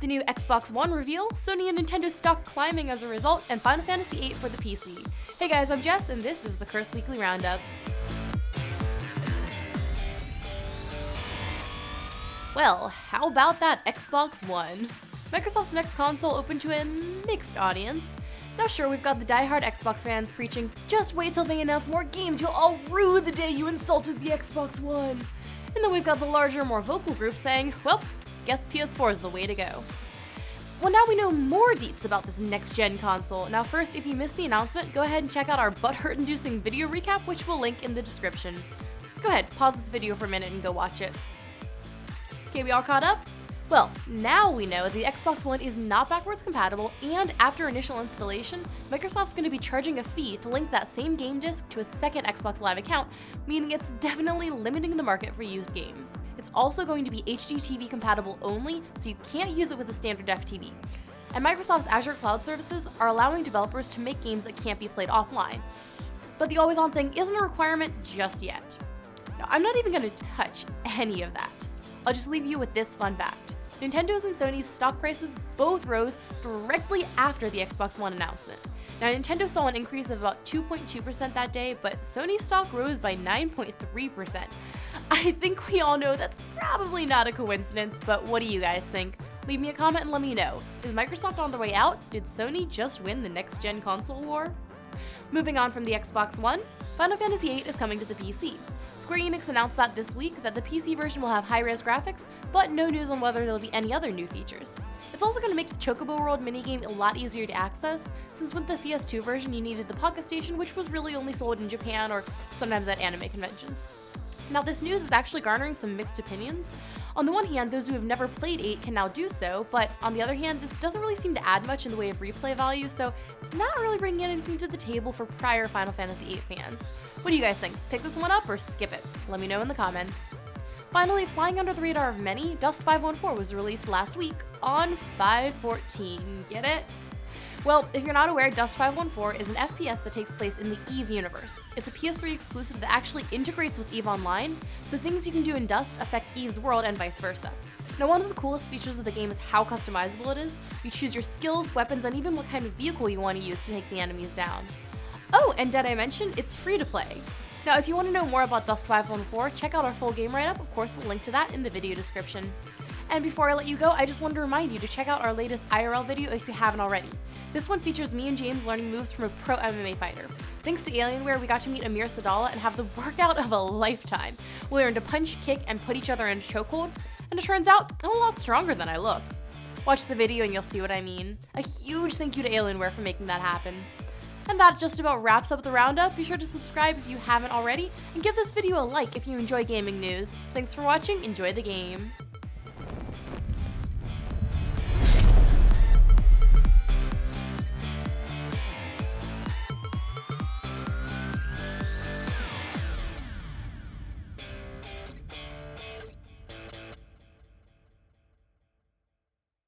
new Xbox One reveal, Sony and Nintendo stock climbing as a result, and Final Fantasy VIII for the PC. Hey guys, I'm Jess, and this is the Curse Weekly Roundup. Well, how about that Xbox One? Microsoft's next console opened to a mixed audience. Now sure, we've got the diehard Xbox fans preaching, just wait till they announce more games, you'll all rue the day you insulted the Xbox One. And then we've got the larger, more vocal group saying, well, guess PS4 is the way to go. Well, now we know more deets about this next-gen console. Now first, if you missed the announcement, go ahead and check out our butt-hurt-inducing video recap, which we'll link in the description. Go ahead, pause this video for a minute and go watch it. Okay, we all caught up? Well, now we know the Xbox One is not backwards compatible, and after initial installation, Microsoft's going to be charging a fee to link that same game disc to a second Xbox Live account, meaning it's definitely limiting the market for used games. It's also going to be HD TV compatible only, so you can't use it with a standard def TV. And Microsoft's Azure Cloud services are allowing developers to make games that can't be played offline. But the always-on thing isn't a requirement just yet. Now, I'm not even going to touch any of that. I'll just leave you with this fun fact. Nintendo's and Sony's stock prices both rose directly after the Xbox One announcement. Now, Nintendo saw an increase of about 2.2% that day, but Sony's stock rose by 9.3%. I think we all know that's probably not a coincidence, but what do you guys think? Leave me a comment and let me know. Is Microsoft on the way out? Did Sony just win the next-gen console war? Moving on from the Xbox One, Final Fantasy VIII is coming to the PC. Square Enix announced that this week that the PC version will have high-res graphics, but no news on whether there'll be any other new features. It's also going to make the Chocobo World minigame a lot easier to access, since with the PS2 version you needed the Pocket Station, which was really only sold in Japan or sometimes at anime conventions. Now this news is actually garnering some mixed opinions. On the one hand, those who have never played 8 can now do so, but on the other hand, this doesn't really seem to add much in the way of replay value, so it's not really bringing anything to the table for prior Final Fantasy VIII fans. What do you guys think? Pick this one up or skip it? Let me know in the comments. Finally, flying under the radar of many, Dust 514 was released last week on 5/14. Get it? Well, if you're not aware, Dust 514 is an FPS that takes place in the EVE universe. It's a PS3 exclusive that actually integrates with EVE Online, so things you can do in Dust affect EVE's world and vice versa. Now, one of the coolest features of the game is how customizable it is. You choose your skills, weapons, and even what kind of vehicle you want to use to take the enemies down. Oh, and did I mention, it's free to play. Now, if you want to know more about Dust 514, check out our full game write-up. Of course, we'll link to that in the video description. And before I let you go, I just wanted to remind you to check out our latest IRL video if you haven't already. This one features me and James learning moves from a pro MMA fighter. Thanks to Alienware, we got to meet Amir Sadala and have the workout of a lifetime. We learned to punch, kick, and put each other in a chokehold, and it turns out I'm a lot stronger than I look. Watch the video and you'll see what I mean. A huge thank you to Alienware for making that happen. And that just about wraps up the roundup. Be sure to subscribe if you haven't already, and give this video a like if you enjoy gaming news. Thanks for watching, enjoy the game.